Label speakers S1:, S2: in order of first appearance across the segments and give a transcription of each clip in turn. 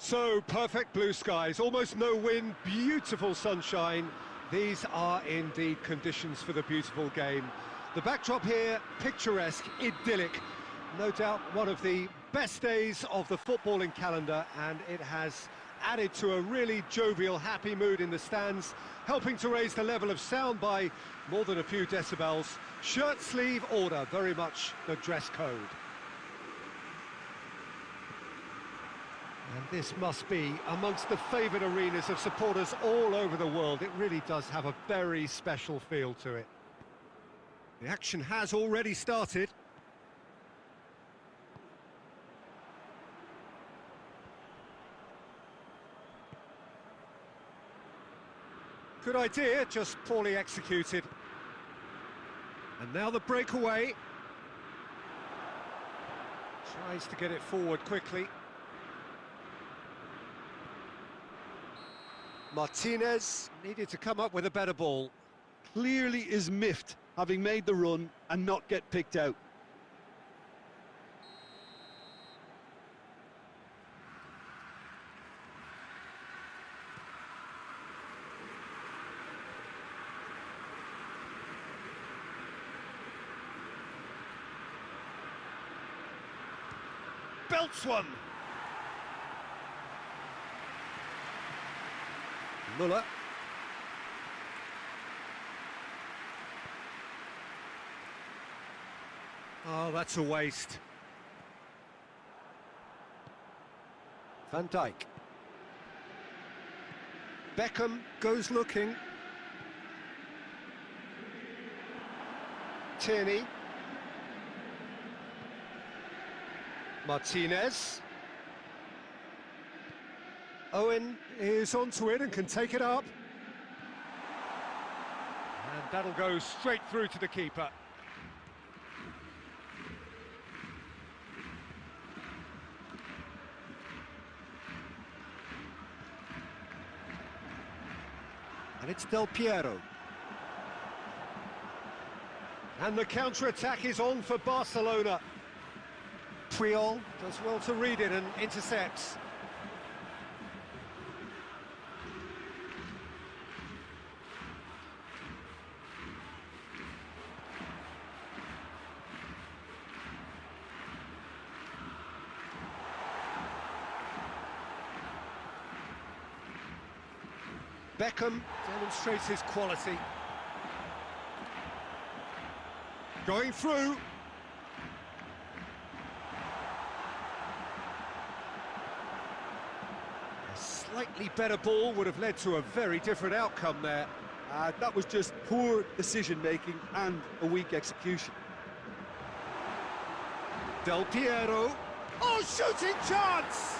S1: So, perfect blue skies, almost no wind, beautiful sunshine. These are indeed conditions for the beautiful game. The backdrop here, picturesque, idyllic. No doubt one of the best days of the footballing calendar, and it has added to a really jovial, happy mood in the stands, helping to raise the level of sound by more than a few decibels. Shirt sleeve order, very much the dress code. And this must be amongst the favoured arenas of supporters all over the world. It really does have a very special feel to it. The action has already started. Good idea, just poorly executed. And now the breakaway. Tries to get it forward quickly. Martinez needed to come up with a better ball.
S2: Clearly is miffed, having made the run and not get picked out.
S1: Belts one. Muller. Oh, that's a waste. Van Dijk. Beckham goes looking. Tierney. Martinez. Owen is onto it and can take it up. And that'll go straight through to the keeper. And it's Del Piero. And the counter-attack is on for Barcelona. Puyol does well to read it and intercepts. Beckham demonstrates his quality. Going through. A slightly better ball would have led to a very different outcome there.
S2: That was just poor decision-making and a weak execution.
S1: Del Piero. Oh, shooting chance!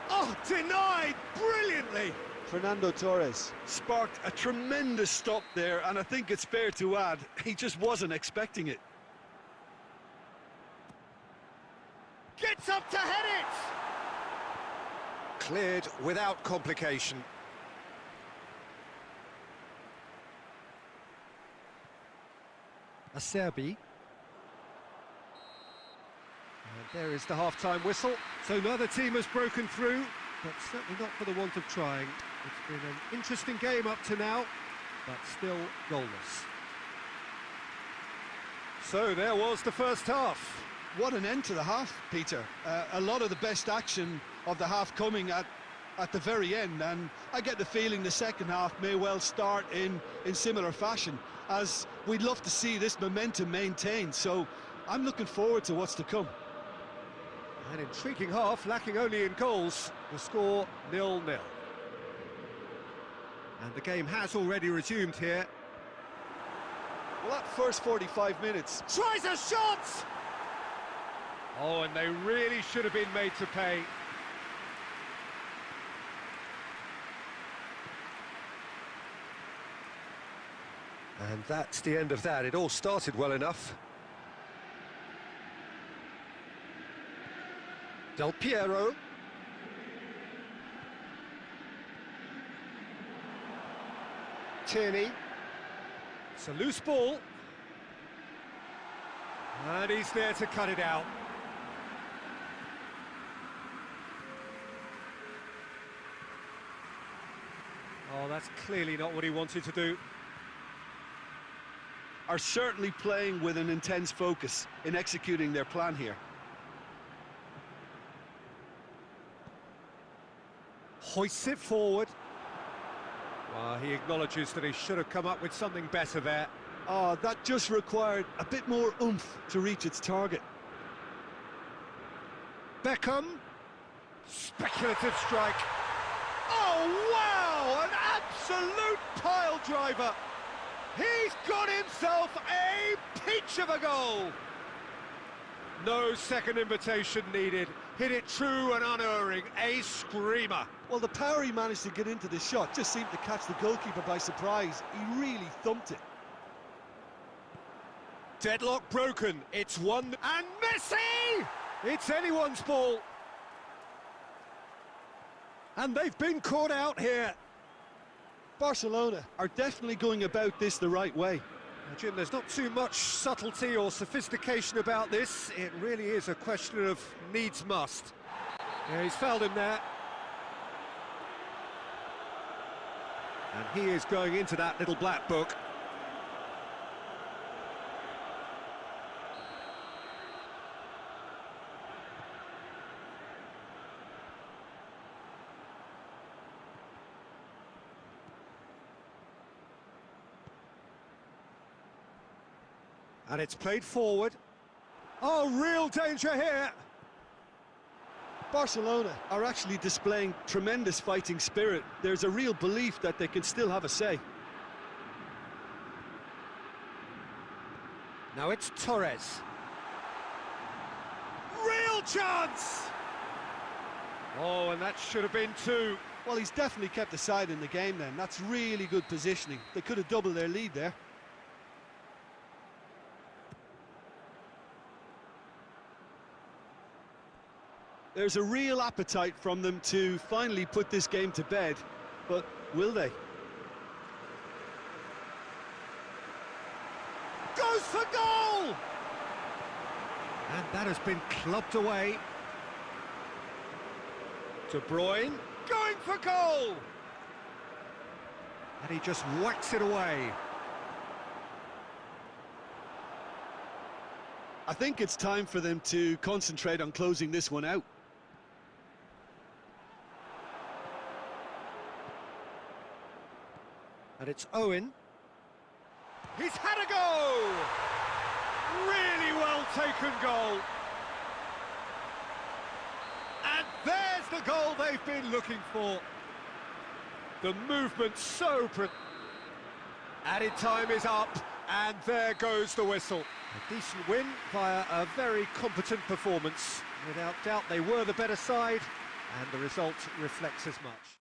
S1: Oh, denied brilliantly!
S2: Fernando Torres sparked a tremendous stop there, and I think it's fair to add, he just wasn't expecting it.
S1: Gets up to head it! Cleared without complication. Acerbi. And there is the half-time whistle. So neither team has broken through, but certainly not for the want of trying. It's been an interesting game up to now, but still goalless. So there was the first half.
S2: What an end to the half, Peter. A lot of the best action of the half coming at the very end, and I get the feeling the second half may well start in similar fashion, as we'd love to see this momentum maintained, so I'm looking forward to what's to come.
S1: An intriguing half, lacking only in goals. The score 0-0. And the game has already resumed here.
S2: Well, that first 45 minutes...
S1: Tries a shot! Oh, and they really should have been made to pay. And that's the end of that. It all started well enough. Del Piero. Tierney. It's a loose ball. And he's there to cut it out. Oh, that's clearly not what he wanted to do.
S2: Are certainly playing with an intense focus in executing their plan here.
S1: Hoists it forward. Well, he acknowledges that he should have come up with something better there.
S2: Oh, that just required a bit more oomph to reach its target.
S1: Beckham. Speculative strike. Oh, wow! An absolute pile driver. He's got himself a peach of a goal. No second invitation needed. Hit it true and unerring. A screamer.
S2: Well, the power he managed to get into the shot just seemed to catch the goalkeeper by surprise. He really thumped it.
S1: Deadlock broken. It's one. And Messi! It's anyone's ball. And they've been caught out here.
S2: Barcelona are definitely going about this the right way.
S1: Now, Jim, there's not too much subtlety or sophistication about this. It really is a question of needs must. Yeah, he's fouled him there. And he is going into that little black book. And it's played forward. Oh, real danger here.
S2: Barcelona are actually displaying tremendous fighting spirit. There's a real belief that they can still have a say.
S1: Now it's Torres. Real chance! Oh, and that should have been two.
S2: Well, he's definitely kept the side in the game then. That's really good positioning. They could have doubled their lead there. There's a real appetite from them to finally put this game to bed, but will they?
S1: Goes for goal! And that has been clubbed away. De Bruyne going for goal! And he just whacks it away.
S2: I think it's time for them to concentrate on closing this one out.
S1: And it's Owen. He's had a go! Really well taken goal. And there's the goal they've been looking for. The movement so... Added time is up, and there goes the whistle. A decent win via a very competent performance. Without doubt, they were the better side, and the result reflects as much.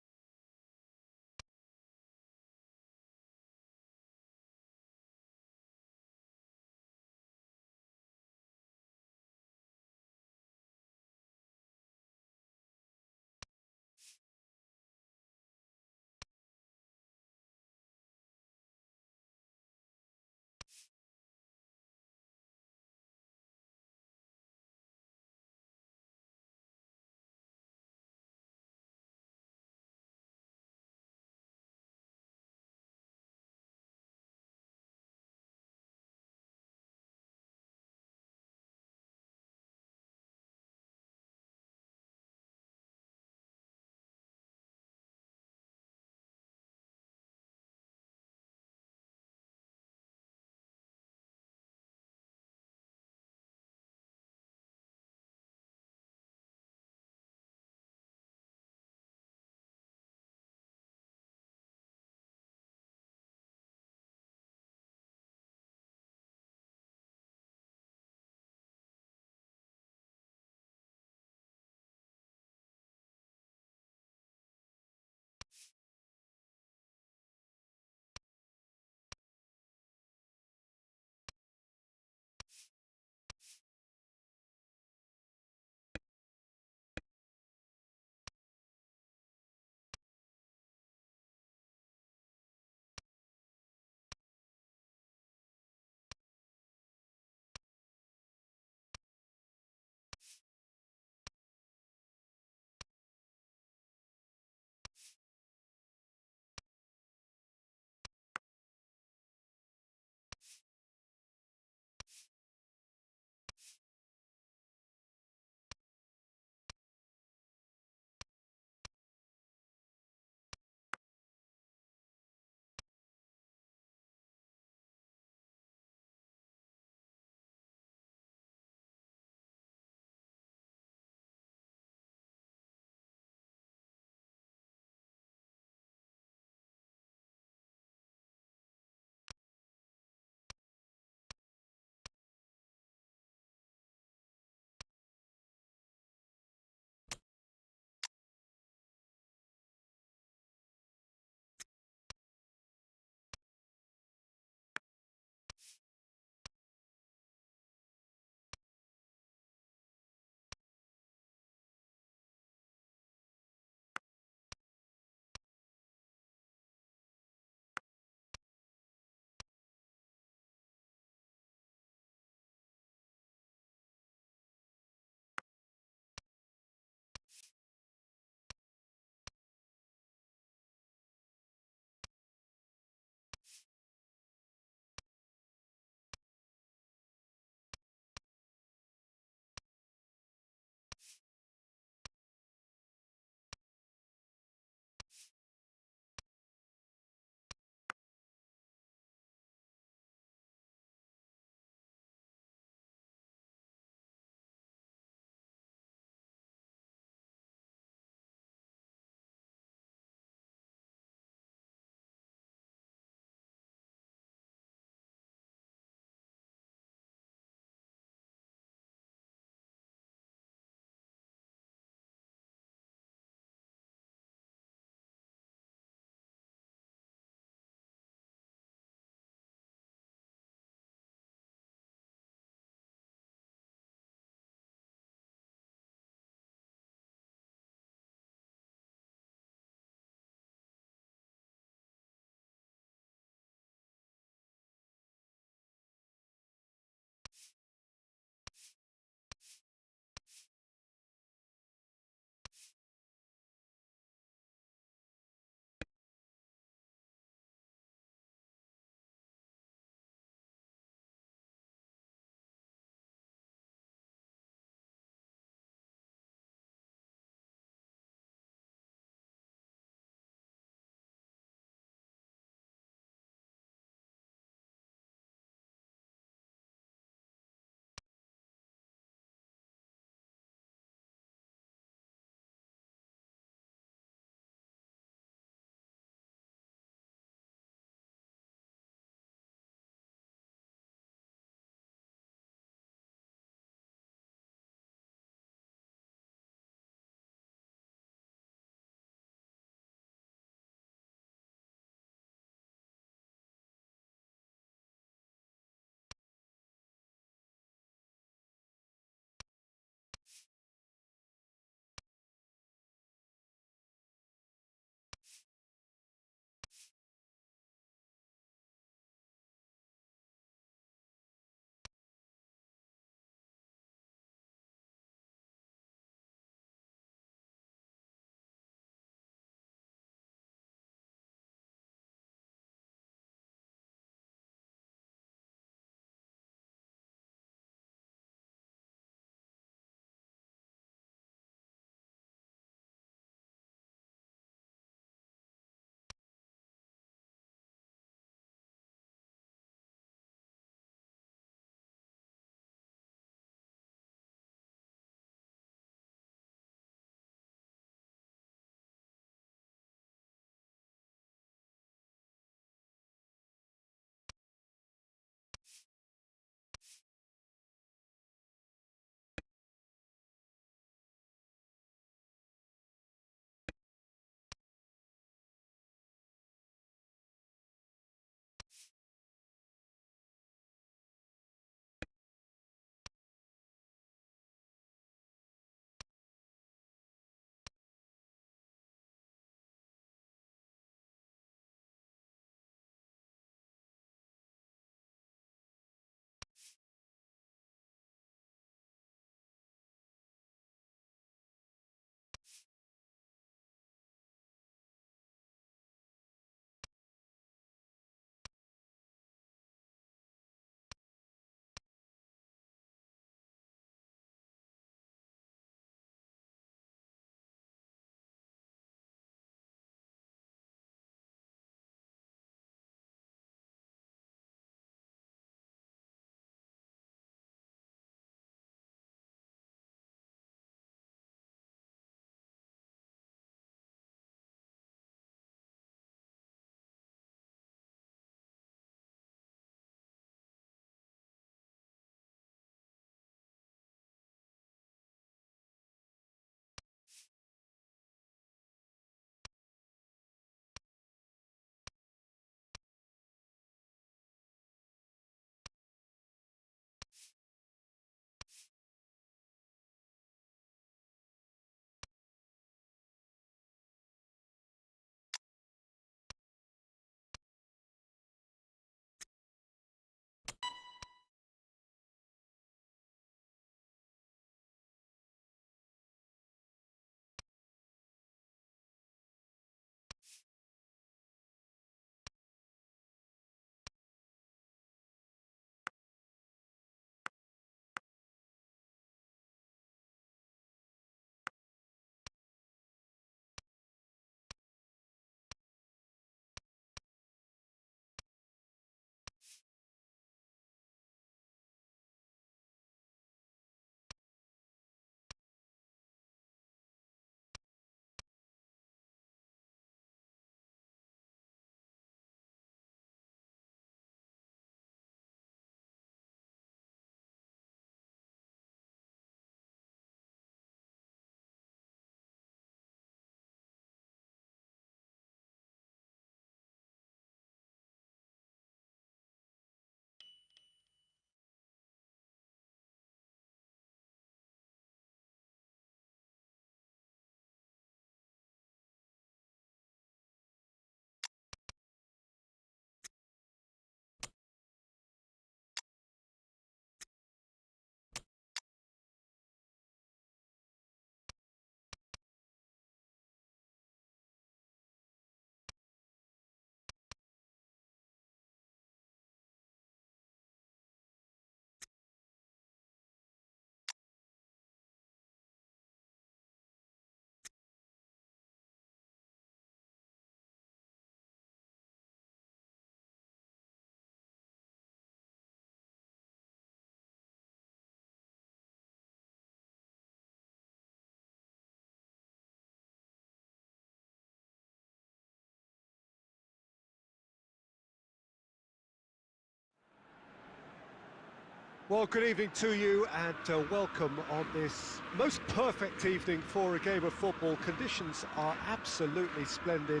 S1: Well, good evening to you and welcome on this most perfect evening for a game of football. Conditions are absolutely splendid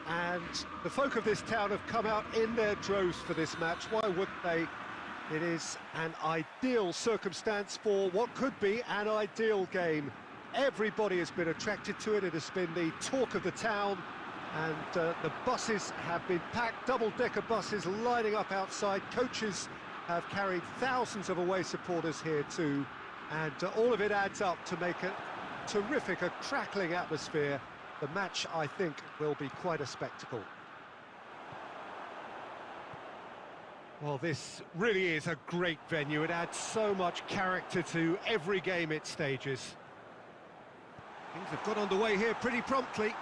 S1: and the folk of this town have come out in their droves for this match. Why wouldn't they? It is an ideal circumstance for what could be an ideal game. Everybody has been attracted to it. It has been the talk of the town and the buses have been packed, double-decker buses lining up outside. Coaches have carried thousands of away supporters here too, and all of it adds up to make a terrific, a crackling atmosphere. The match, I think, will be quite a spectacle. Well, this really is a great venue. It adds so much character to every game it stages. Things have got underway here pretty promptly.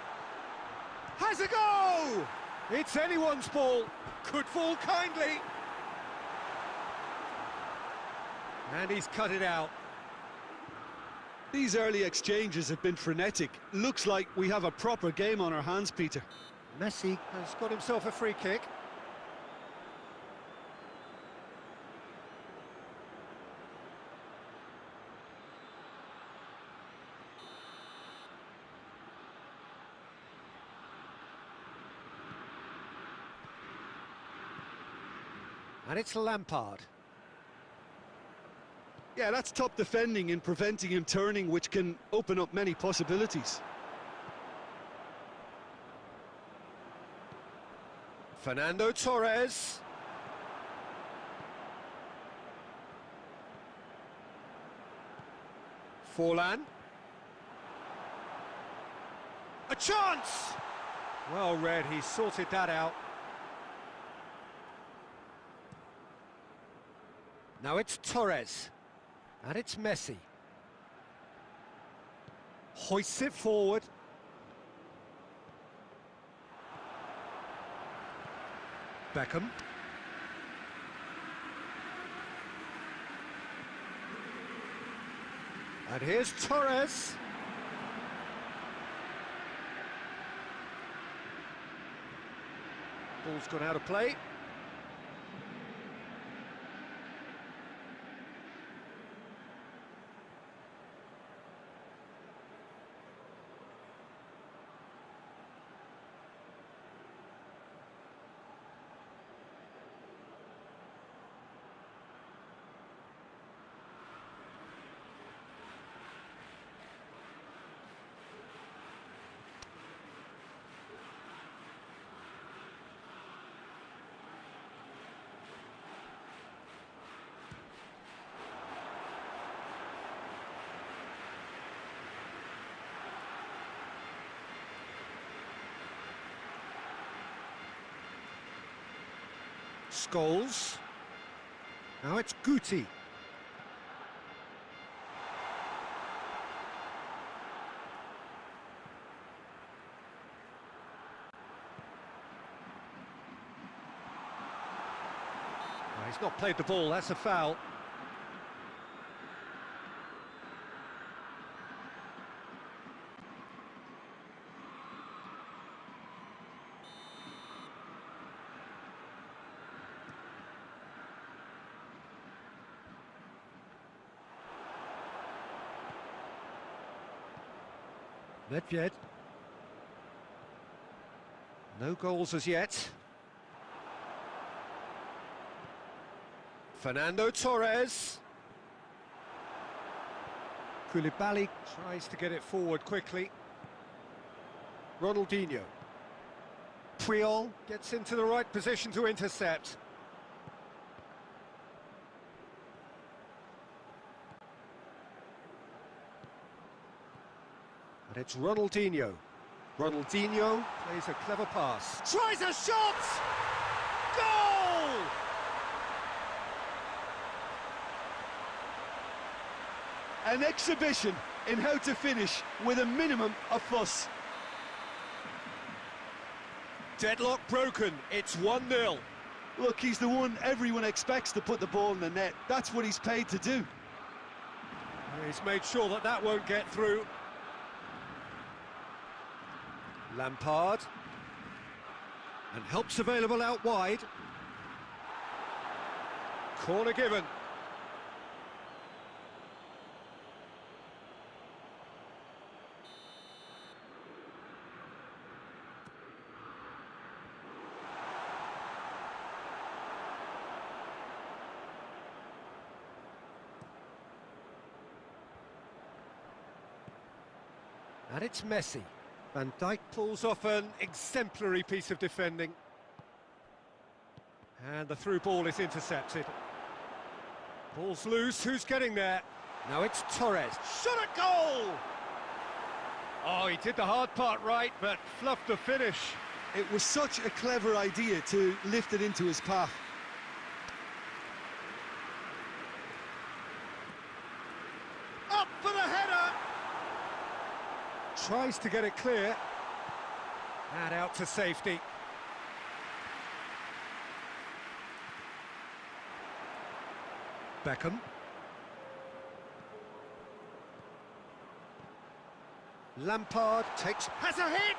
S1: Has a go! It's anyone's ball. Could fall kindly. And he's cut it out.
S2: These early exchanges have been frenetic. Looks like we have a proper game on our hands, Peter.
S1: Messi has got himself a free kick. And it's Lampard.
S2: Yeah, that's top defending in preventing him turning, which can open up many possibilities.
S1: Fernando Torres. Forlan. A chance! Well read, he sorted that out. Now it's Torres. And it's Messi. Hoists it forward. Beckham. And here's Torres. Ball's gone out of play. Scholes. Now it's Guti. Well, he's not played the ball, that's a foul. Nedved. No goals as yet. Fernando Torres. Koulibaly tries to get it forward quickly. Ronaldinho. Puyol gets into the right position to intercept. And it's Ronaldinho. Ronaldinho plays a clever pass. Tries a shot! Goal!
S2: An exhibition in how to finish with a minimum of fuss.
S1: Deadlock broken, it's 1-0.
S2: Look, he's the one everyone expects to put the ball in the net. That's what he's paid to do.
S1: He's made sure that that won't get through. Lampard. And help's available out wide. Corner given. And it's Messi. Van Dijk pulls off an exemplary piece of defending. And the through ball is intercepted. Ball's loose, who's getting there? Now it's Torres. Shot at goal! Oh, he did the hard part right, but fluffed the finish.
S2: It was such a clever idea to lift it into his path.
S1: Up for the header! Tries to get it clear. And out to safety. Beckham. Lampard has a hit!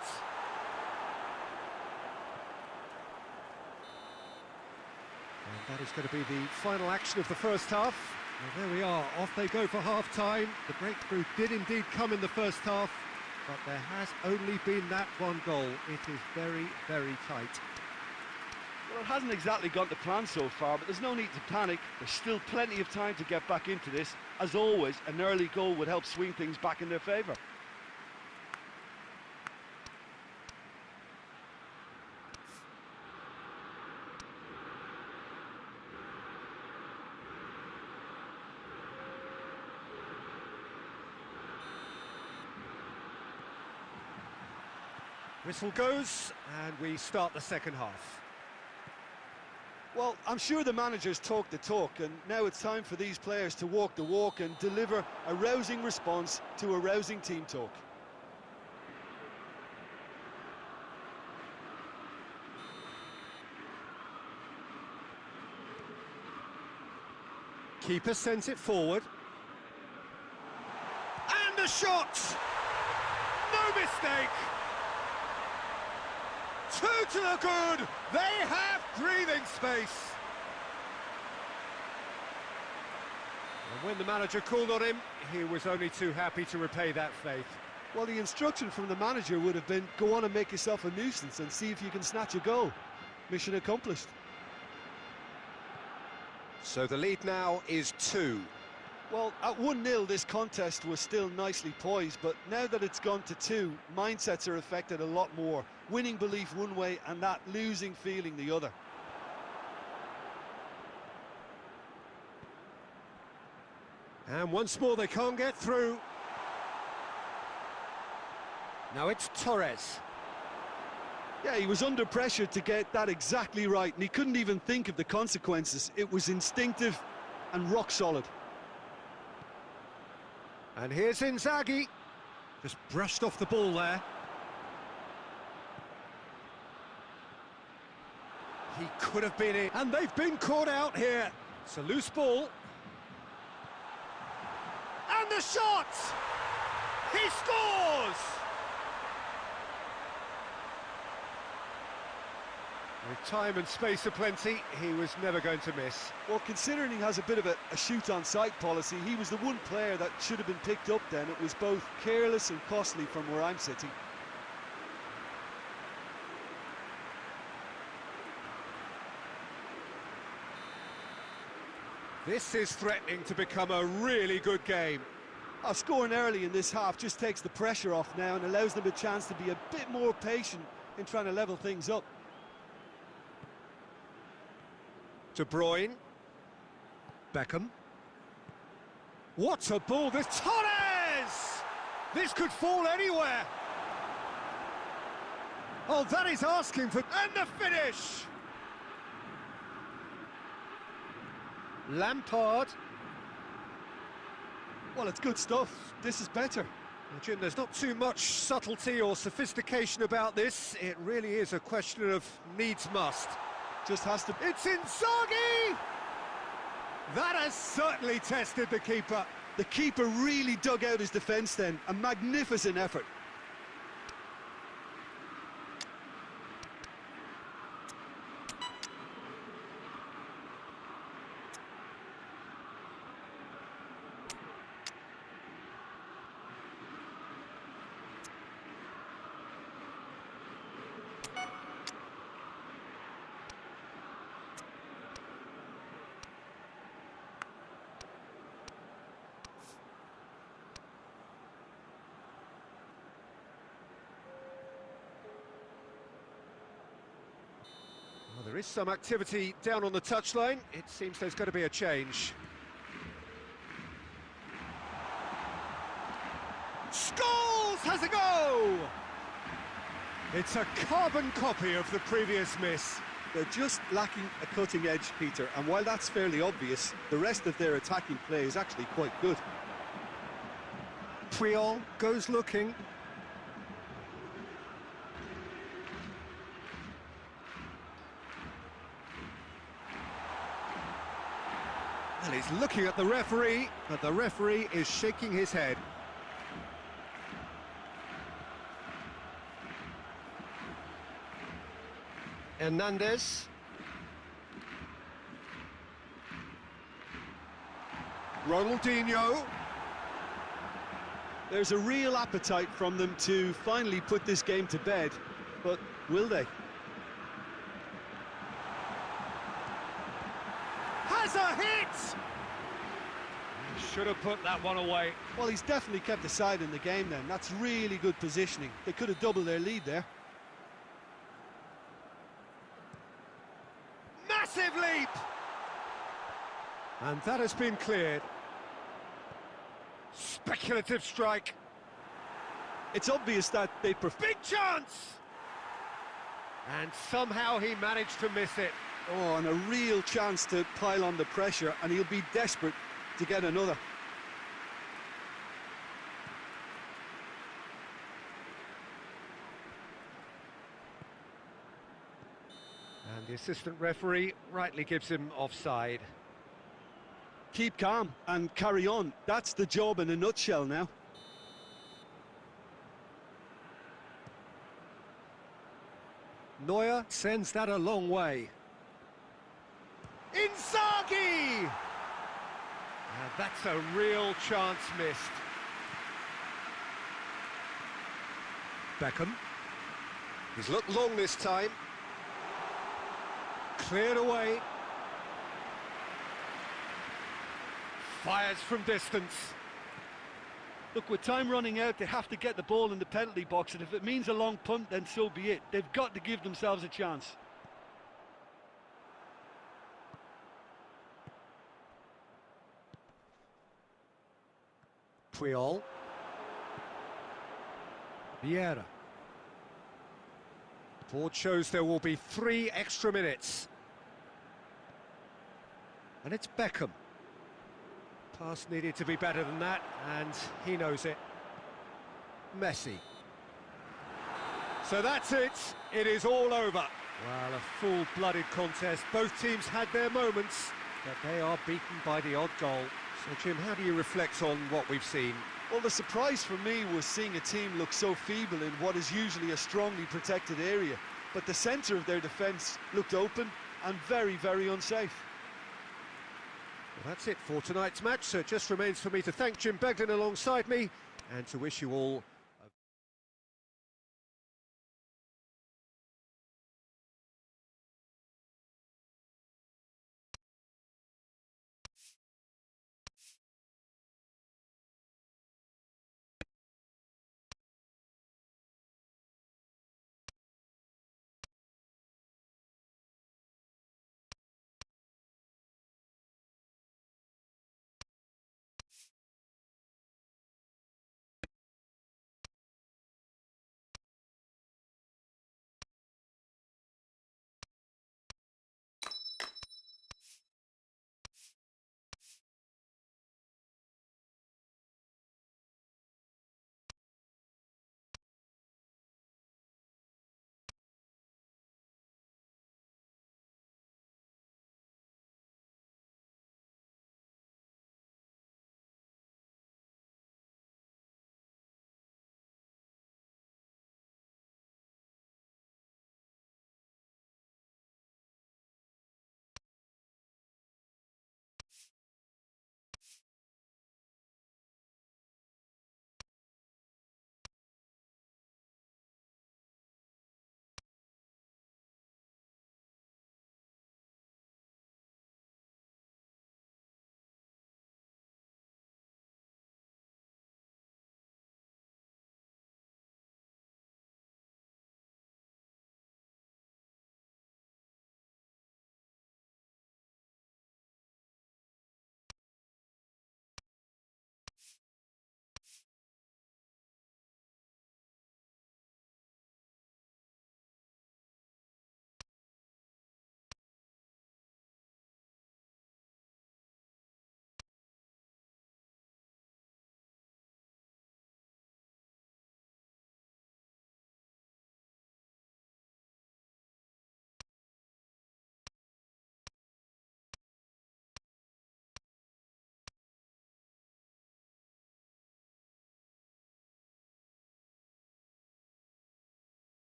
S1: And that is going to be the final action of the first half. Well, there we are, off they go for half-time. The breakthrough did indeed come in the first half, but there has only been that one goal. It is very, very tight.
S2: Well, it hasn't exactly gone to plan so far, but there's no need to panic. There's still plenty of time to get back into this. As always, an early goal would help swing things back in their favour.
S1: Whistle goes, and we start the second half.
S2: Well, I'm sure the managers talk the talk, and now it's time for these players to walk the walk and deliver a rousing response to a rousing team talk.
S1: Keeper sends it forward. And a shot! No mistake! Two to the good! They have breathing space! And when the manager called on him, he was only too happy to repay that faith.
S2: Well, the instruction from the manager would have been, go on and make yourself a nuisance and see if you can snatch a goal. Mission accomplished.
S1: So the lead now is 2.
S2: Well, at 1-0 this contest was still nicely poised, but now that it's gone to 2, mindsets are affected a lot more. Winning belief one way and that losing feeling the other.
S1: And once more they can't get through. Now it's Torres.
S2: Yeah, he was under pressure to get that exactly right, and he couldn't even think of the consequences. It was instinctive and rock solid.
S1: And here's Inzaghi. Just brushed off the ball there. He could have been in. And they've been caught out here. It's a loose ball. And the shot! He scores! With time and space aplenty, he was never going to miss.
S2: Well, considering he has a bit of a shoot-on-sight policy, he was the one player that should have been picked up then. It was both careless and costly from where I'm sitting.
S1: This is threatening to become a really good game.
S2: Scoring early in this half just takes the pressure off now and allows them a chance to be a bit more patient in trying to level things up.
S1: De Bruyne. Beckham. What a ball, this Torres! This could fall anywhere. Oh, that is asking for... And the finish! Lampard.
S2: Well, it's good stuff. This is better.
S1: Well, Jim, there's not too much subtlety or sophistication about this. It really is a question of needs must.
S2: Just has to...
S1: It's Inzaghi! That has certainly tested the keeper.
S2: The keeper really dug out his defence then. A magnificent effort.
S1: There is some activity down on the touchline. It seems there's going to be a change. Scholes has a go! It's a carbon copy of the previous miss.
S2: They're just lacking a cutting edge, Peter, and while that's fairly obvious, the rest of their attacking play is actually quite good.
S1: Puyol goes looking. And he's looking at the referee, but the referee is shaking his head. Hernandez. Ronaldinho.
S2: There's a real appetite from them to finally put this game to bed, but will they?
S1: Has a hit! He should have put that one away.
S2: Well, he's definitely kept the side in the game then. That's really good positioning. They could have doubled their lead there.
S1: Massive leap! And that has been cleared. Speculative strike.
S2: It's obvious that they prefer...
S1: Big chance! And somehow he managed to miss it.
S2: Oh, and a real chance to pile on the pressure, and he'll be desperate to get another.
S1: And the assistant referee rightly gives him offside.
S2: Keep calm and carry on. That's the job in a nutshell now.
S1: Neuer sends that a long way. Inzaghi! And that's a real chance missed. Beckham. He's looked long this time. Cleared away. Fires from distance.
S2: Look, with time running out, they have to get the ball in the penalty box, and if it means a long punt, then so be it. They've got to give themselves a chance.
S1: Puyol. Vieira. Board shows there will be 3 extra minutes. And it's Beckham. Pass needed to be better than that, and he knows it. Messi. So that's it. It is all over. Well, a full-blooded contest. Both teams had their moments, but they are beaten by the odd goal. So, Jim, how do you reflect on what we've seen?
S2: Well, the surprise for me was seeing a team look so feeble in what is usually a strongly protected area. But the centre of their defence looked open and very, very unsafe.
S1: Well, that's it for tonight's match, so it just remains for me to thank Jim Beglin alongside me and to wish you all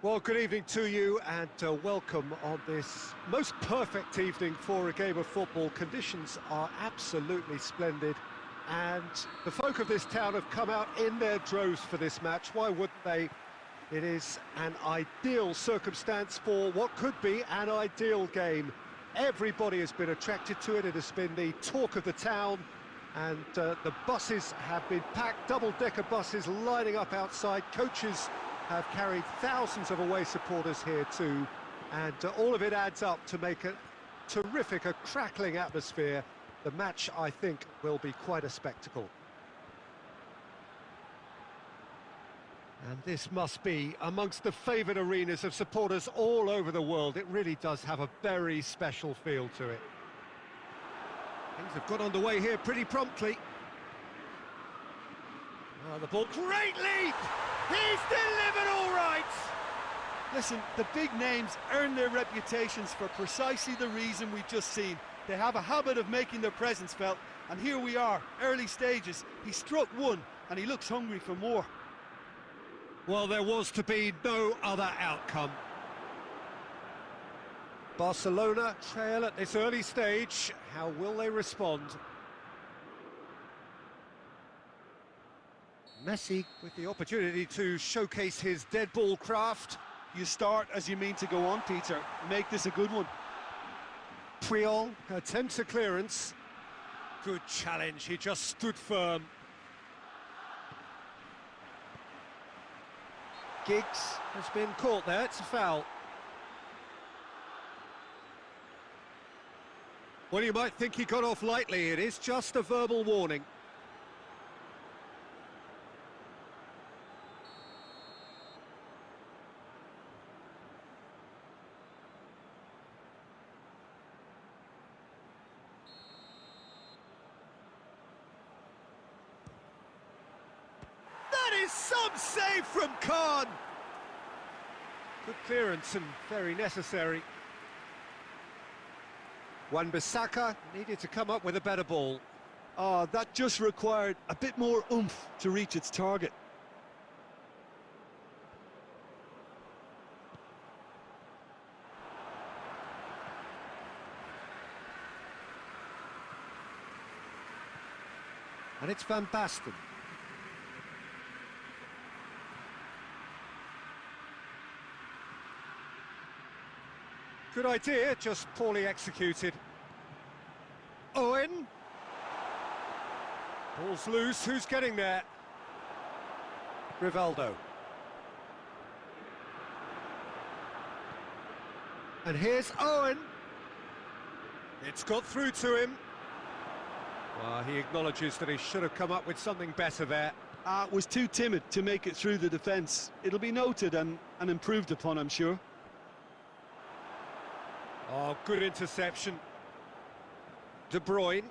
S1: Well, good evening to you and welcome on this most perfect evening for a game of football. Conditions are absolutely splendid and the folk of this town have come out in their droves for this match. Why wouldn't they? It is an ideal circumstance for what could be an ideal game. Everybody has been attracted to it. It has been the talk of the town and the buses have been packed, double-decker buses lining up outside. Coaches have carried thousands of away supporters here too, and all of it adds up to make a terrific, a crackling atmosphere. The match, I think, will be quite a spectacle. And this must be amongst the favoured arenas of supporters all over the world. It really does have a very special feel to it. Things have got underway here pretty promptly. Oh, the ball, great leap! He's delivered all right!
S2: Listen, the big names earn their reputations for precisely the reason we've just seen. They have a habit of making their presence felt, and here we are, early stages. He struck one, and he looks hungry for more.
S1: Well, there was to be no other outcome. Barcelona trail at this early stage. How will they respond? Messi with the opportunity to showcase his dead ball craft.
S2: You start as you mean to go on, Peter. Make this a good one.
S1: Puyol attempts a clearance. Good challenge, he just stood firm. Giggs has been caught there, it's a foul. Well, you might think he got off lightly, it is just a verbal warning. That is some save from Khan! Good clearance and very necessary. Wan-Bissaka needed to come up with a better ball.
S2: Oh, that just required a bit more oomph to reach its target.
S1: And it's Van Basten. Good idea, just poorly executed. Owen. Ball's loose, who's getting there? Rivaldo. And here's Owen. It's got through to him. Well, he acknowledges that he should have come up with something better there.
S2: Was too timid to make it through the defence. It'll be noted and improved upon, I'm sure.
S1: Oh, good interception. De Bruyne.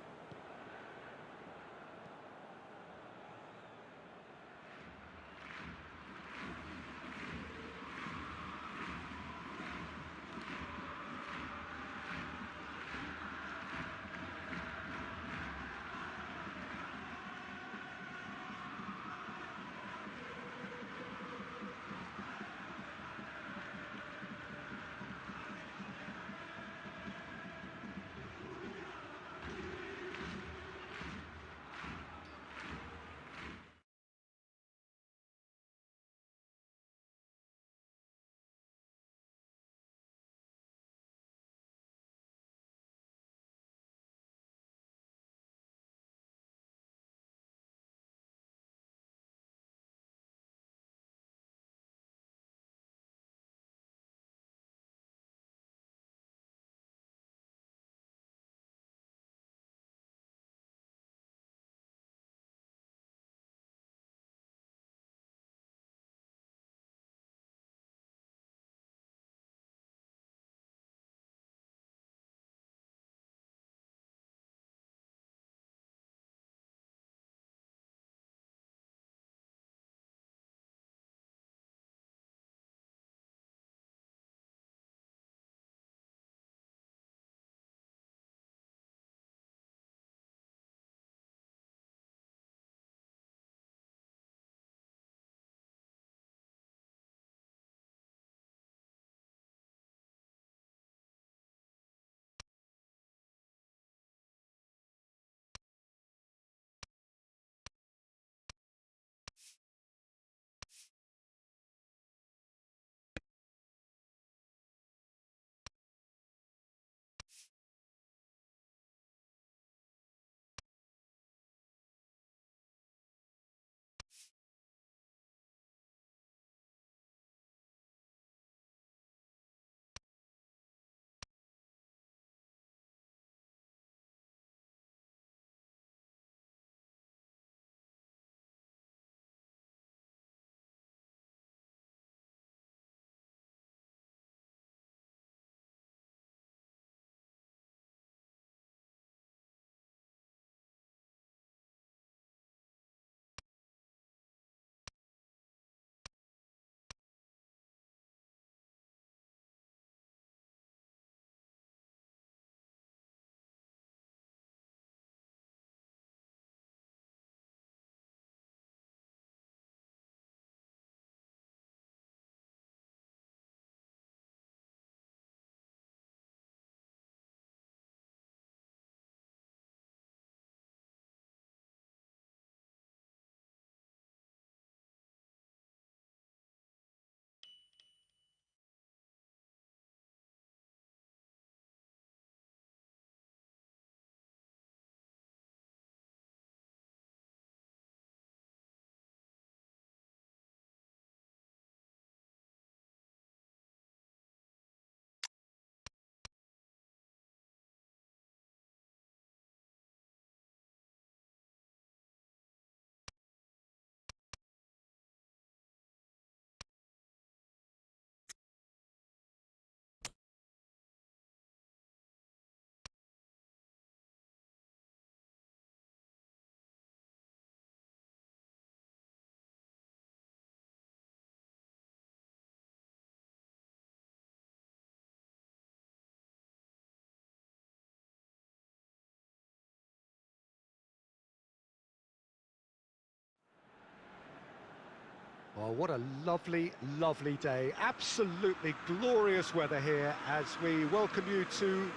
S1: Oh, what a lovely, lovely day. Absolutely glorious weather here as we welcome you to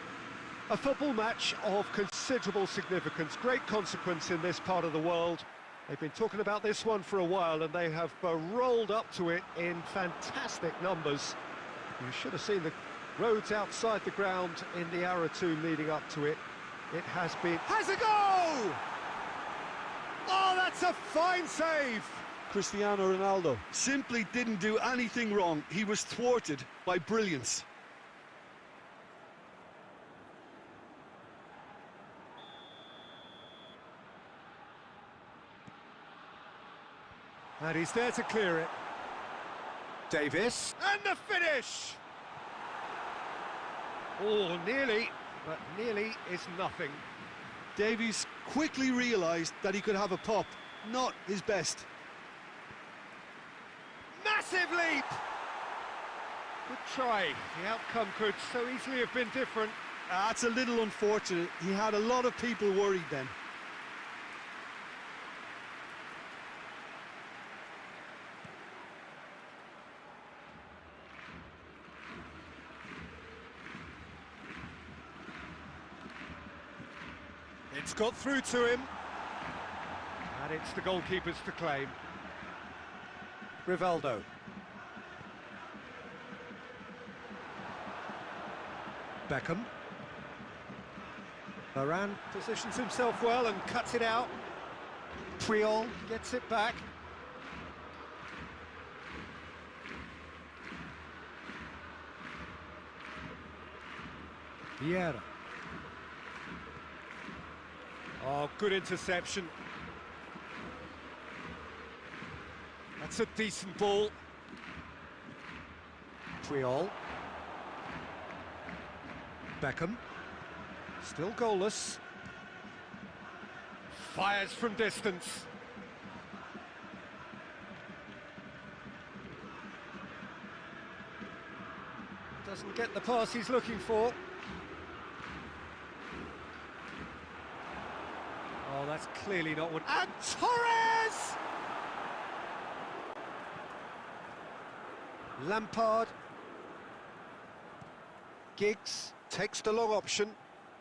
S1: a football match of considerable significance, great consequence in this part of the world. They've been talking about this one for a while and they have rolled up to it in fantastic numbers. You should have seen the roads outside the ground in the hour or two leading up to it. It has been... Has a goal! Oh, that's a fine save!
S2: Cristiano Ronaldo simply didn't do anything wrong. He was thwarted by brilliance.
S1: And he's there to clear it. Davis, and the finish! Oh, nearly, but nearly is nothing.
S2: Davies quickly realised that he could have a pop, not his best.
S1: Massive leap! Good try. The outcome could so easily have been different.
S2: That's a little unfortunate. He had a lot of people worried then.
S1: It's got through to him. And it's the goalkeepers to claim. Rivaldo. Beckham. Varane positions himself well and cuts it out. Puyol gets it back. Vieira. Oh, good interception. That's a decent ball. Puyol. Beckham. Still goalless. Fires from distance. Doesn't get the pass he's looking for. Oh, that's clearly not what... And Torres! Lampard. Giggs takes the long option.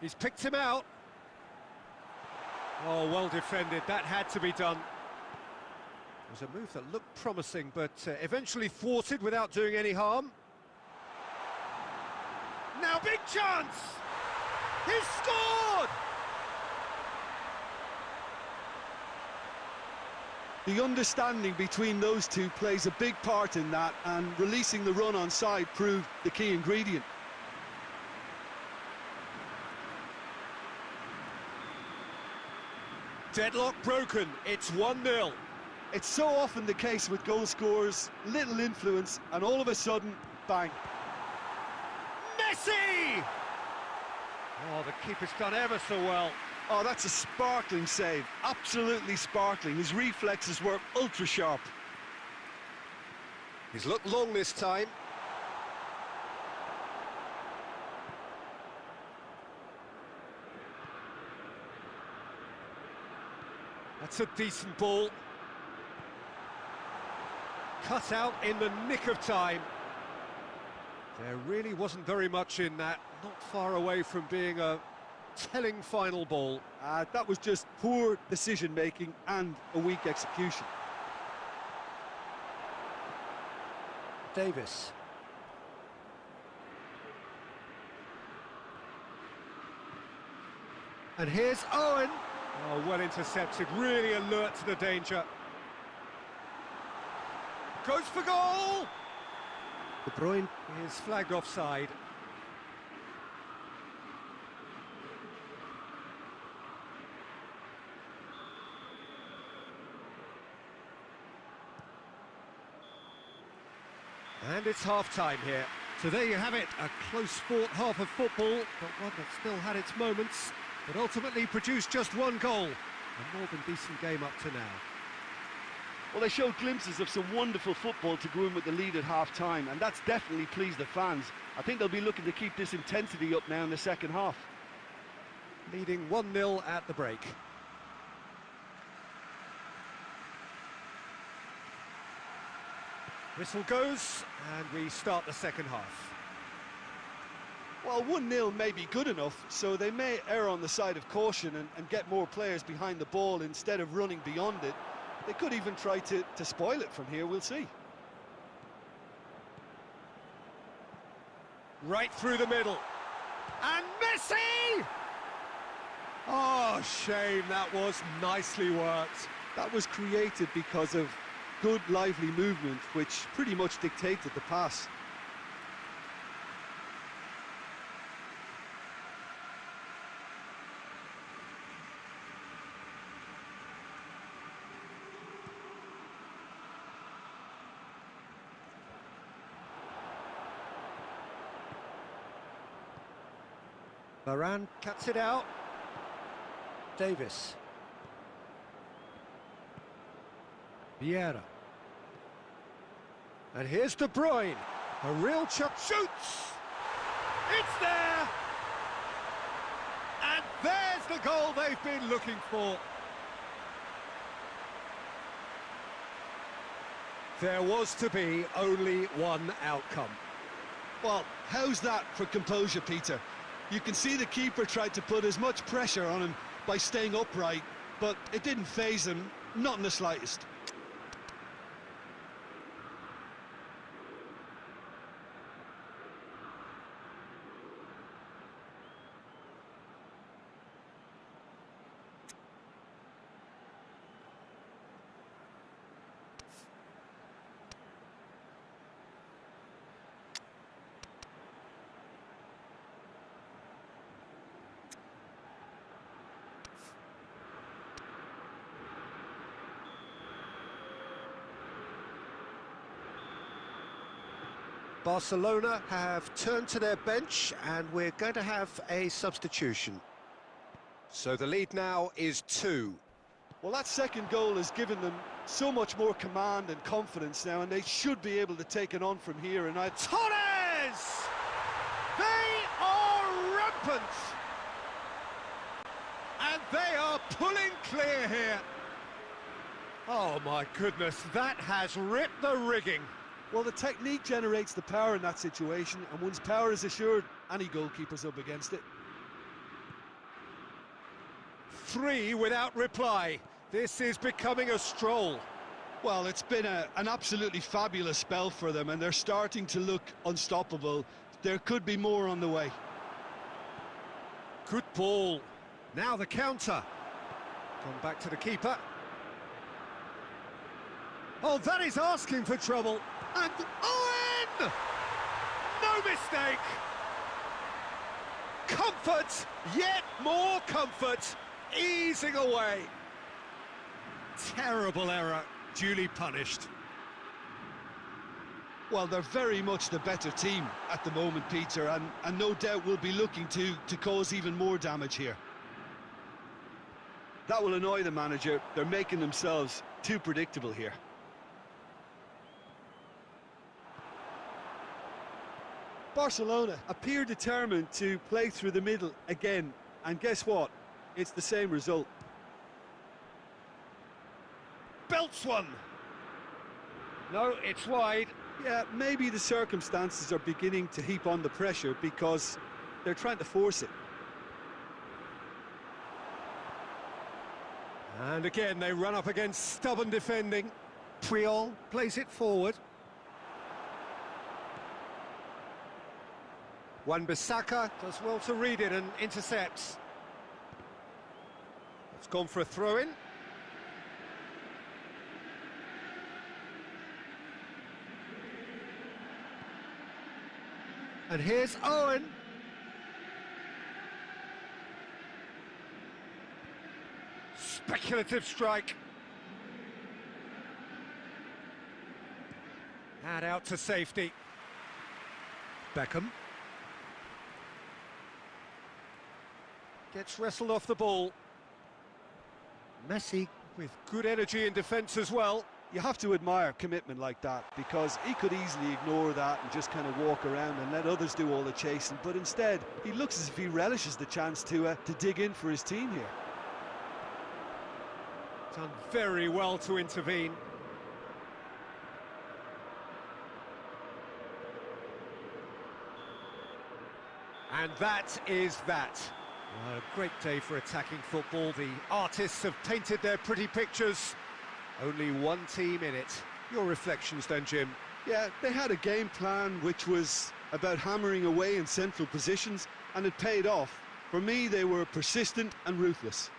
S1: He's picked him out. Oh, well defended. That had to be done. It was a move that looked promising, but eventually thwarted without doing any harm. Now big chance! He's scored!
S2: The understanding between those two plays a big part in that, and releasing the run on side proved the key ingredient.
S1: Deadlock broken, it's 1-0.
S2: It's so often the case with goal scorers, little influence, and all of a sudden, bang.
S1: Messi! Oh, the keeper's done ever so well.
S2: Oh, that's a sparkling save, absolutely sparkling. His reflexes were ultra sharp.
S1: He's looked long this time. That's a decent ball. Cut out in the nick of time. There really wasn't very much in that, not far away from being a telling final ball.
S2: That was just poor decision-making and a weak execution.
S1: Davis. And here's Owen. Oh, well intercepted, really alert to the danger. Goes for goal! De Bruyne is flagged offside. And it's half-time here. So there you have it, a close-fought half of football, but one that still had its moments, but ultimately produced just one goal. A more than decent game up to now.
S2: Well, they showed glimpses of some wonderful football to go in with the lead at half-time, and that's definitely pleased the fans. I think they'll be looking to keep this intensity up now in the second half.
S1: Leading 1-0 at the break. Whistle goes, and we start the second half.
S2: Well, 1-0 may be good enough, so they may err on the side of caution and get more players behind the ball instead of running beyond it. They could even try to spoil it from here, we'll see.
S1: Right through the middle. And Messi! Oh, shame, that was nicely worked.
S2: That was created because of good, lively movement, which pretty much dictated the pass.
S1: Varane cuts it out. Davis. Vieira. And here's De Bruyne. A real chuck shoots. It's there. And there's the goal they've been looking for. There was to be only one outcome.
S2: Well, how's that for composure, Peter? You can see the keeper tried to put as much pressure on him by staying upright, but it didn't faze him, not in the slightest.
S1: Barcelona have turned to their bench, and we're going to have a substitution. So the lead now is 2.
S2: Well, that second goal has given them so much more command and confidence now, and they should be able to take it on from here. And
S1: Torres! They are rampant! And they are pulling clear here. Oh my goodness, that has ripped the rigging.
S2: Well, the technique generates the power in that situation, and once power is assured, any goalkeeper's up against it.
S1: 3 without reply. This is becoming a stroll.
S2: Well, it's been an absolutely fabulous spell for them, and they're starting to look unstoppable. There could be more on the way.
S1: Good ball. Now the counter. Come back to the keeper. Oh, that is asking for trouble. And Owen! No mistake! Comfort, yet more comfort, easing away. Terrible error, duly punished.
S2: Well, they're very much the better team at the moment, Peter, and no doubt will be looking to cause even more damage here. That will annoy the manager. They're making themselves too predictable here. Barcelona appear determined to play through the middle again, and guess what? It's the same result.
S1: Belts one. No, it's wide.
S2: Yeah, maybe the circumstances are beginning to heap on the pressure because they're trying to force it.
S1: And again, they run up against stubborn defending. Puyol plays it forward. Wan-Bissaka does well to read it and intercepts. It's gone for a throw-in. And here's Owen. Speculative strike. And out to safety. Beckham. Gets wrestled off the ball. Messi with good energy in defence as well.
S2: You have to admire commitment like that, because he could easily ignore that and just kind of walk around and let others do all the chasing, but instead he looks as if he relishes the chance to dig in for his team here.
S1: Done very well to intervene. And that is that. Well, a great day for attacking football. The artists have painted their pretty pictures. Only one team in it. Your reflections then, Jim?
S2: Yeah, they had a game plan which was about hammering away in central positions, and it paid off. For me, they were persistent and ruthless.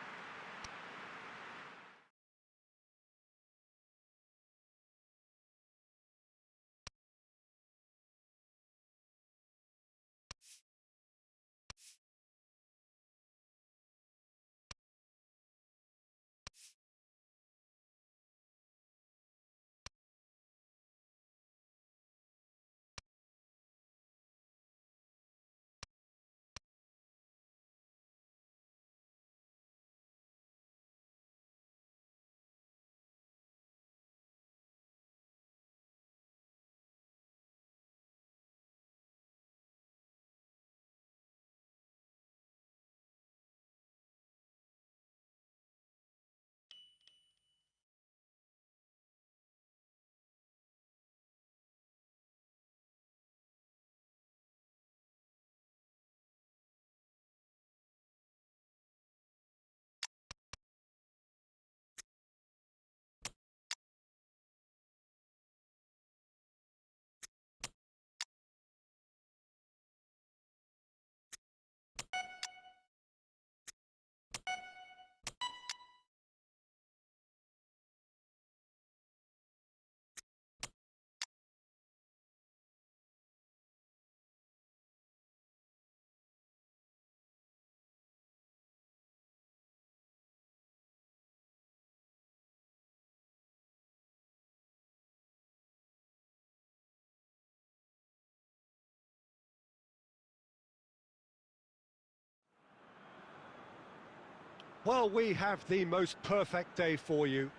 S1: Well, we have the most perfect day for you.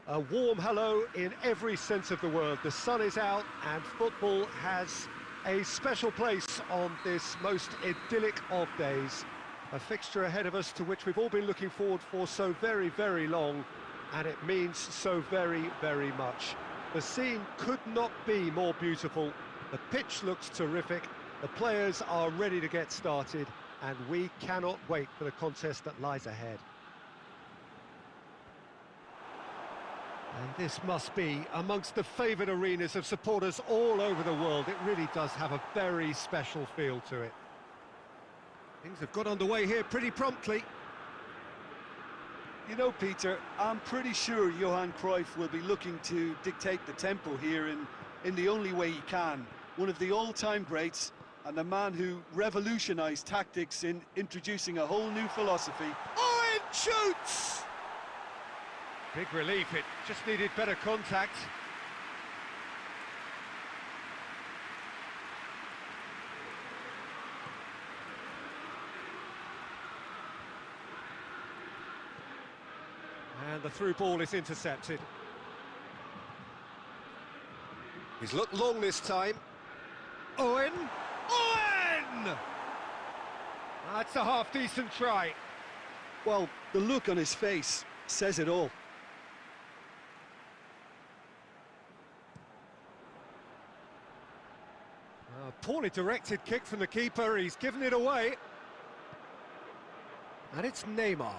S1: A warm hello in every sense of the word. The sun is out and football has a special place on this most idyllic of days. A fixture ahead of us to which we've all been looking forward for so very, very long, and it means so very, very much. The scene could not be more beautiful. The pitch looks terrific. The players are ready to get started, and we cannot wait for the contest that lies ahead. And this must be amongst the favoured arenas of supporters all over the world. It really does have a very special feel to it. Things have got underway here pretty promptly.
S2: You know, Peter, I'm pretty sure Johan Cruyff will be looking to dictate the tempo here in the only way he can. One of the all-time greats, and a man who revolutionised tactics in introducing a whole new philosophy.
S1: Oh, it shoots! Big relief, it just needed better contact. And the through ball is intercepted. He's looked long this time. Owen! Owen! That's a half-decent try.
S2: Well, the look on his face says it all.
S1: Poorly directed kick from the keeper, he's given it away. And it's Neymar.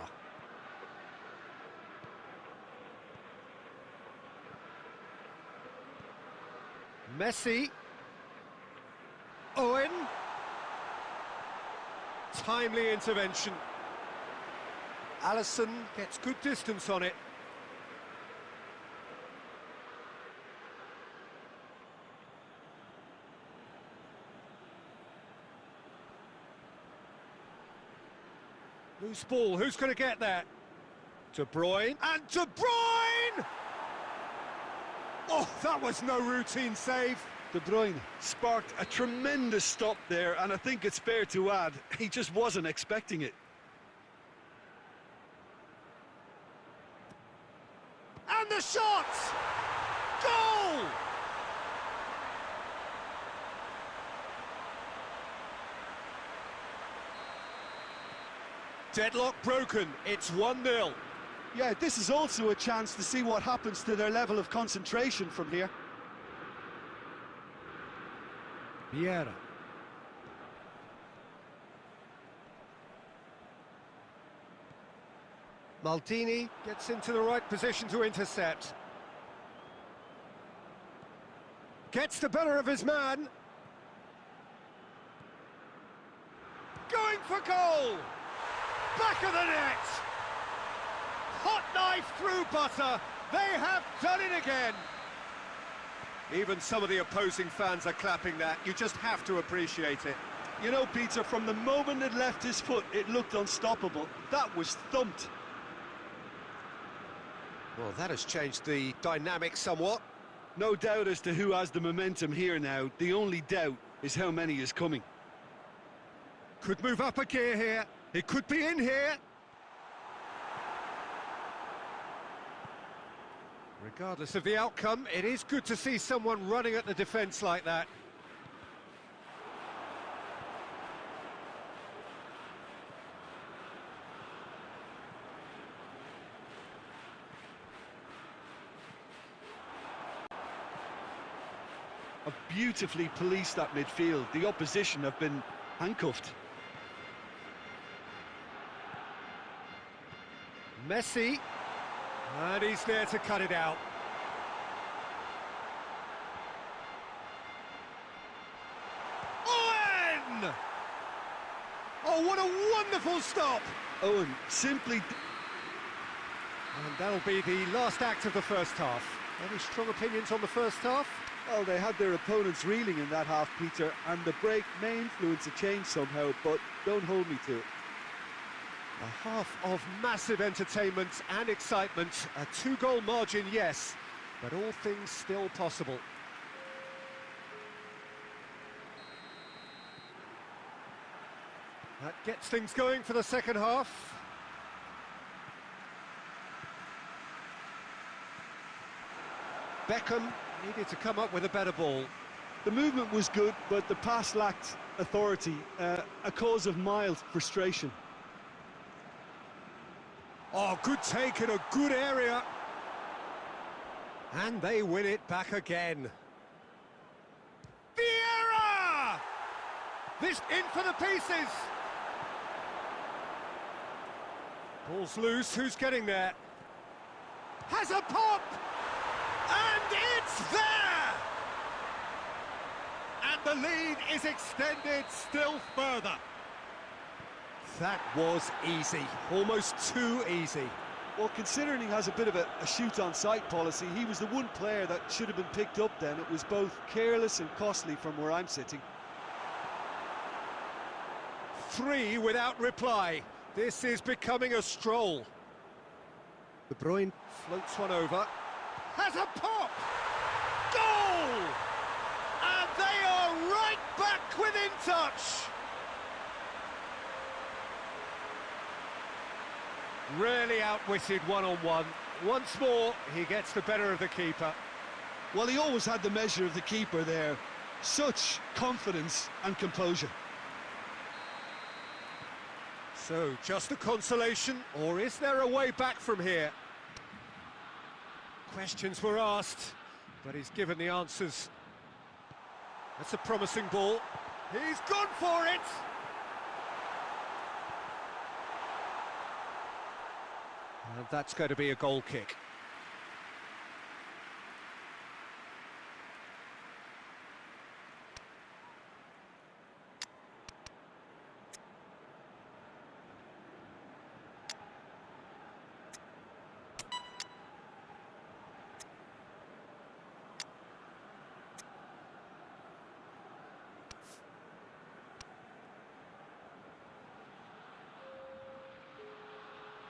S1: Messi. Owen. Timely intervention. Alisson gets good distance on it. Loose ball, who's going to get that? De Bruyne, and De Bruyne! Oh, that was no routine save.
S2: De Bruyne sparked a tremendous stop there, and I think it's fair to add, he just wasn't expecting it.
S1: And the shot! Goal! Deadlock broken, it's 1-0.
S2: Yeah, this is also a chance to see what happens to their level of concentration from here.
S1: Vieira. Maldini gets into the right position to intercept. Gets the better of his man. Going for goal! Back of the net! Hot knife through butter. They have done it again. Even some of the opposing fans are clapping that. You just have to appreciate it.
S2: You know, Peter, from the moment it left his foot, it looked unstoppable. That was thumped.
S1: Well, that has changed the dynamic somewhat.
S2: No doubt as to who has the momentum here now. The only doubt is how many is coming.
S1: Could move up a gear here. It could be in here. Regardless of the outcome, it is good to see someone running at the defence like that.
S2: Beautifully policed that midfield. The opposition have been handcuffed.
S1: Messi, and he's there to cut it out. Owen! Oh, what a wonderful stop!
S2: Owen simply...
S1: And that'll be the last act of the first half. Any strong opinions on the first half?
S2: Well, they had their opponents reeling in that half, Peter, and the break may influence a change somehow, but don't hold me to it.
S1: A half of massive entertainment and excitement. A 2-goal margin, yes, but all things still possible. That gets things going for the second half. Beckham needed to come up with a better ball.
S2: The movement was good, but the pass lacked authority, a cause of mild frustration.
S1: Oh, good take in a good area. And they win it back again. Vieira! This in for the pieces. Ball's loose, who's getting there? Has a pop! And it's there! And the lead is extended still further. That was easy, almost too easy.
S2: Well, considering he has a bit of a shoot-on-sight policy, he was the one player that should have been picked up then. It was both careless and costly from where I'm sitting.
S1: 3 without reply. This is becoming a stroll. De Bruyne floats one over. Has a pop! Goal! And they are right back within touch! Really outwitted one-on-one. Once more, he gets the better of the keeper.
S2: Well, he always had the measure of the keeper there. Such confidence and composure.
S1: So, just a consolation, or is there a way back from here? Questions were asked, but he's given the answers. That's a promising ball. He's gone for it! And that's going to be a goal kick.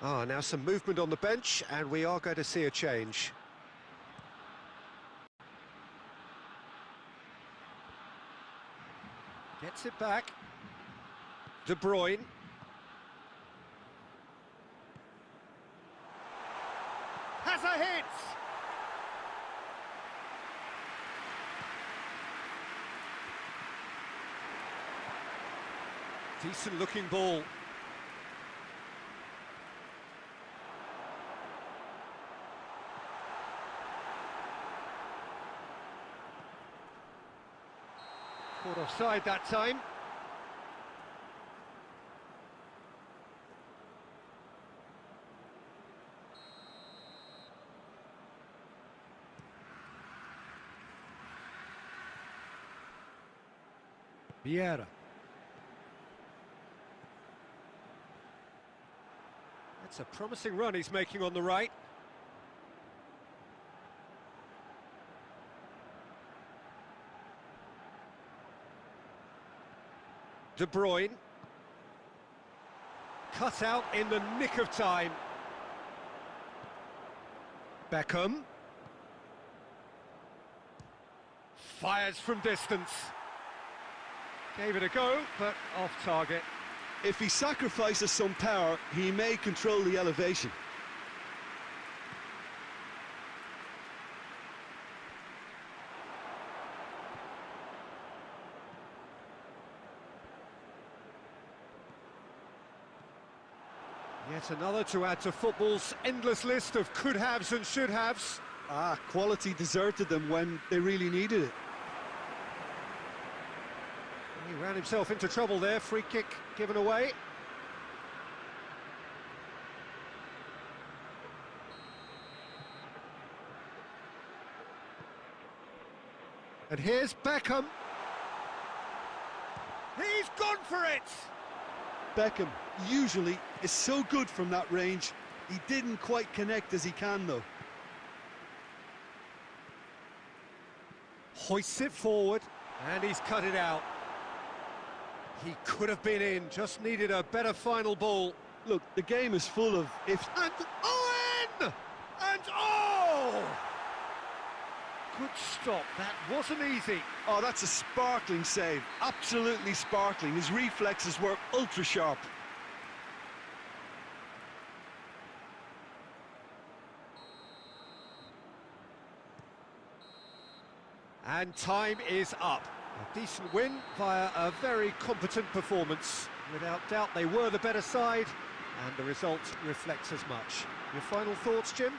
S1: Ah, now some movement on the bench, and we are going to see a change. Gets it back. De Bruyne. Has a hit! Decent looking ball. Caught offside that time. Vieira. That's a promising run he's making on the right. De Bruyne. Cut out in the nick of time. Beckham. Fires from distance. Gave it a go, but off target.
S2: If he sacrifices some power, he may control the elevation.
S1: Yet another to add to football's endless list of could-haves and should-haves.
S2: Quality deserted them when they really needed it.
S1: He ran himself into trouble there, free kick given away. And here's Beckham. He's gone for it!
S2: Beckham usually is so good from that range. He didn't quite connect as he can, though.
S1: Hoists it forward, and he's cut it out. He could have been in, just needed a better final ball.
S2: Look, the game is full of ifs.
S1: And Owen! And oh! Good stop, that wasn't easy.
S2: Oh, that's a sparkling save, absolutely sparkling. His reflexes were ultra sharp.
S1: And time is up. A decent win via a very competent performance. Without doubt, they were the better side, and the result reflects as much. Your final thoughts, Jim?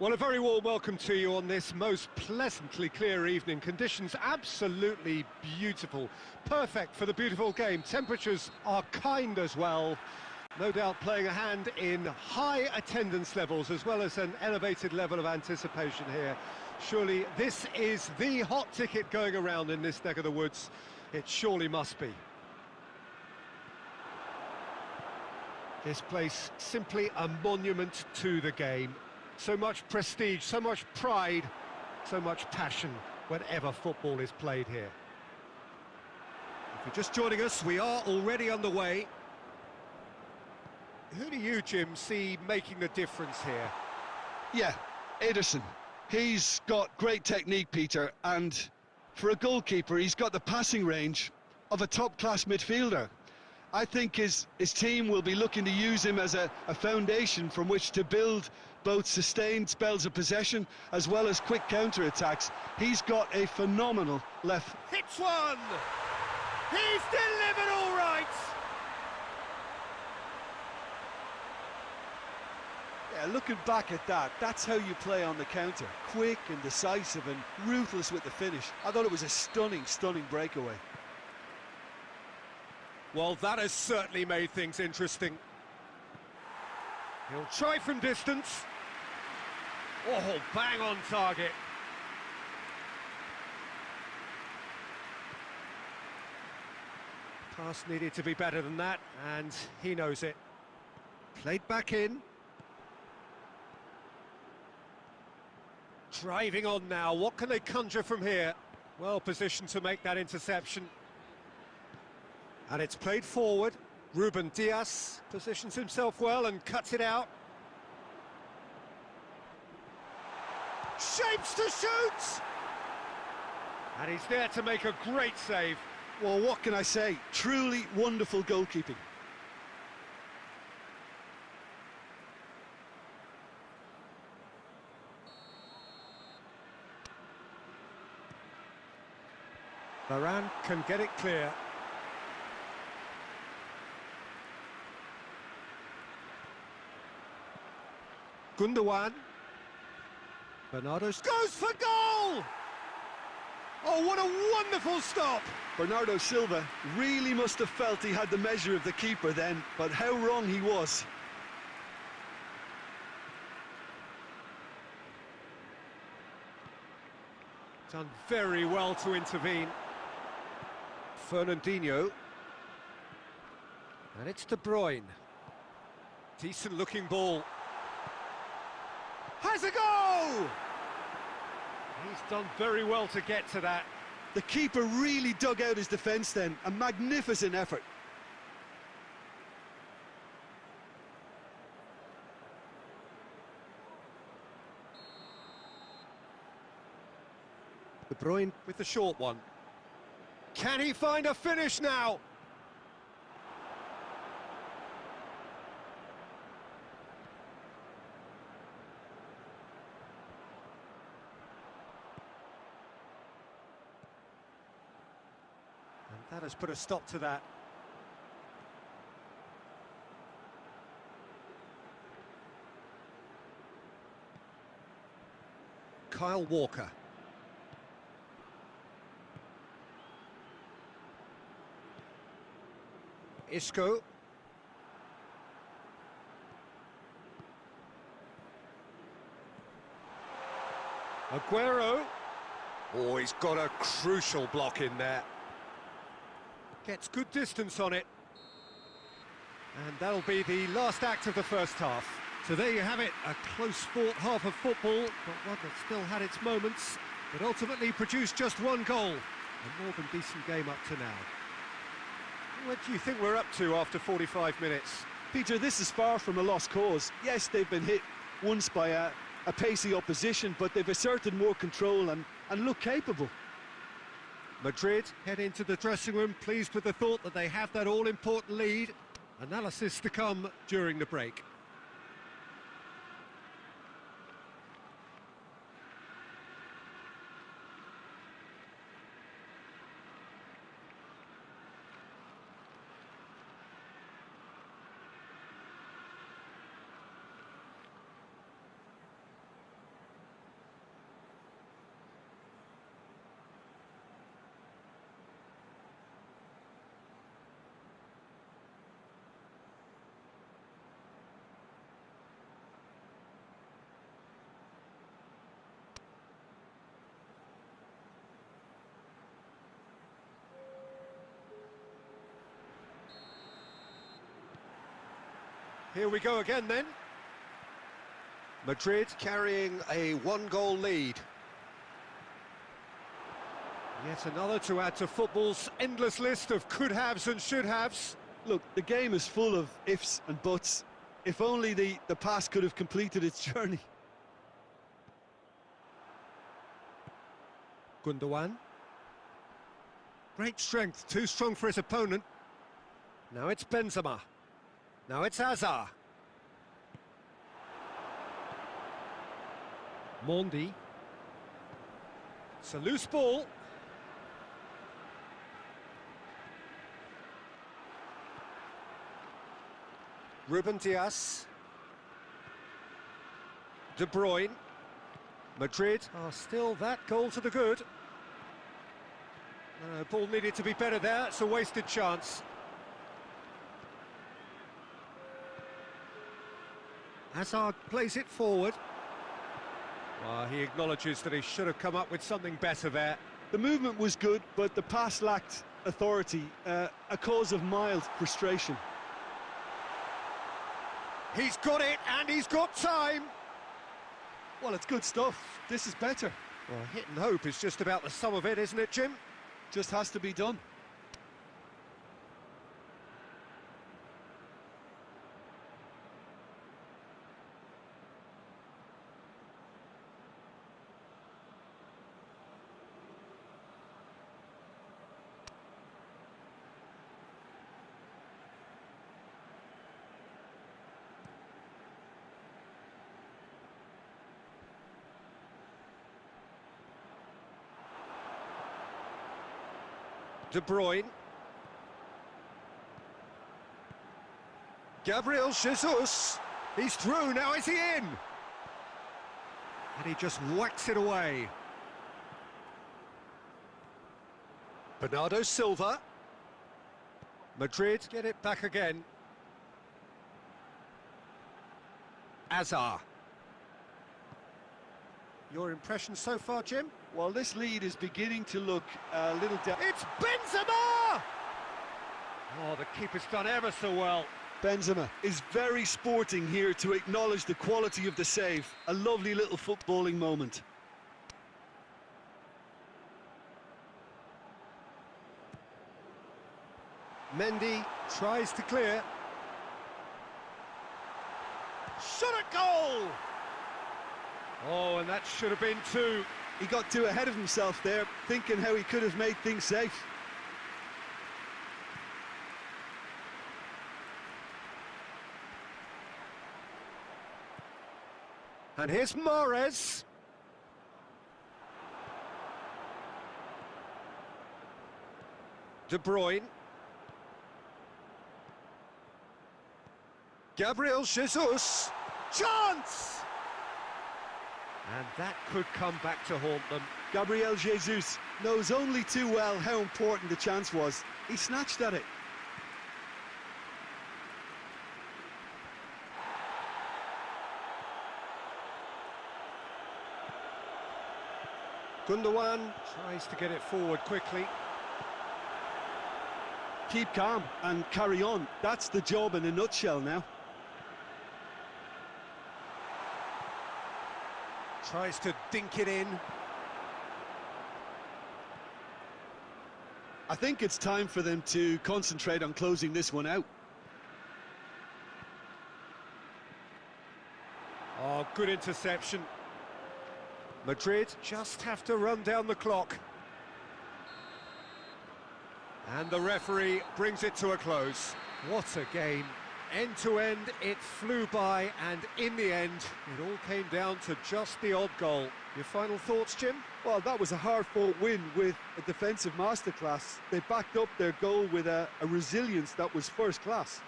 S1: Well, a very warm welcome to you on this most pleasantly clear evening. Conditions absolutely beautiful, perfect for the beautiful game. Temperatures are kind as well. No doubt playing a hand in high attendance levels as well as an elevated level of anticipation here. Surely this is the hot ticket going around in this neck of the woods. It surely must be. This place simply a monument to the game. So much prestige, so much pride, so much passion whenever football is played here. If you're just joining us, we are already underway. Who do you, Jim, see making the difference here?
S2: Yeah, Ederson. He's got great technique, Peter, and for a goalkeeper, he's got the passing range of a top-class midfielder. I think his team will be looking to use him as a foundation from which to build both sustained spells of possession as well as quick counter-attacks. He's got a phenomenal left.
S1: Hits one! He's delivered all right!
S2: Yeah, looking back at that, that's how you play on the counter. Quick and decisive and ruthless with the finish. I thought it was a stunning, stunning breakaway.
S1: Well, that has certainly made things interesting. He'll try from distance. Oh, bang on target. Pass needed to be better than that, and he knows it. Played back in. Driving on now, what can they conjure from here? Well positioned to make that interception. And it's played forward. Ruben Dias positions himself well and cuts it out. Shapes to shoot! And he's there to make a great save.
S2: Well, what can I say? Truly wonderful goalkeeping.
S1: Varane can get it clear. Gundogan. Bernardo goes for goal! Oh, what a wonderful stop!
S2: Bernardo Silva really must have felt he had the measure of the keeper then, but how wrong he was.
S1: Done very well to intervene. Fernandinho. And it's De Bruyne. Decent looking ball. Has a go! He's done very well to get to that.
S2: The keeper really dug out his defence then. A magnificent effort.
S1: De Bruyne with the short one. Can he find a finish now? And that has put a stop to that. Kyle Walker. Isco. Aguero. Oh, he's got a crucial block in there. Gets good distance on it. And that'll be the last act of the first half. So there you have it, a close-fought half of football, but one that still had its moments, but ultimately produced just one goal. A more than decent game up to now. What do you think we're up to after 45 minutes?
S2: Peter, this is far from a lost cause. Yes, they've been hit once by a pacey opposition, but they've asserted more control and look capable.
S1: Madrid head into the dressing room pleased with the thought that they have that all-important lead. Analysis to come during the break. Here we go again then. Madrid carrying a one-goal lead. Yet another to add to football's endless list of could-haves and should-haves.
S2: Look, the game is full of ifs and buts. If only the pass could have completed its journey.
S1: Gundogan. Great strength, too strong for his opponent. Now it's Benzema. Now it's Hazard. Mondi. It's a loose ball. Ruben Dias. De Bruyne. Madrid are still that goal to the good. Ball needed to be better there, it's a wasted chance. Hazard plays it forward. Well, he acknowledges that he should have come up with something better there.
S2: The movement was good, but the pass lacked authority, a cause of mild frustration.
S1: He's got it, and he's got time!
S2: Well, it's good stuff. This is better.
S1: Well, hit and hope is just about the sum of it, isn't it, Jim?
S2: Just has to be done.
S1: De Bruyne. Gabriel Jesus. He's through, now is he in? And he just whacks it away. Bernardo Silva. Madrid get it back again. Hazard. Your impression so far, Jim?
S2: Well, this lead is beginning to look a little...
S1: It's Benzema! Oh, the keeper's done ever so well.
S2: Benzema is very sporting here to acknowledge the quality of the save. A lovely little footballing moment.
S1: Mendy tries to clear. Shot at goal! Oh, and that should have been two.
S2: He got too ahead of himself there, thinking how he could have made things safe.
S1: And here's Mahrez. De Bruyne. Gabriel Jesus. Chance! And that could come back to haunt them.
S2: Gabriel Jesus knows only too well how important the chance was. He snatched at it.
S1: Gundogan tries to get it forward quickly.
S2: Keep calm and carry on. That's the job in a nutshell now.
S1: Tries to dink it in.
S2: I think it's time for them to concentrate on closing this one out.
S1: Oh, good interception. Madrid just have to run down the clock. And the referee brings it to a close. What a game. End to end, it flew by, and in the end, it all came down to just the odd goal. Your final thoughts, Jim?
S2: Well, that was a hard-fought win with a defensive masterclass. They backed up their goal with a resilience that was first class.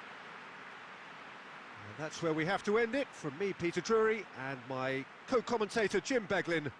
S1: And that's where we have to end it. From me, Peter Drury, and my co-commentator, Jim Beglin.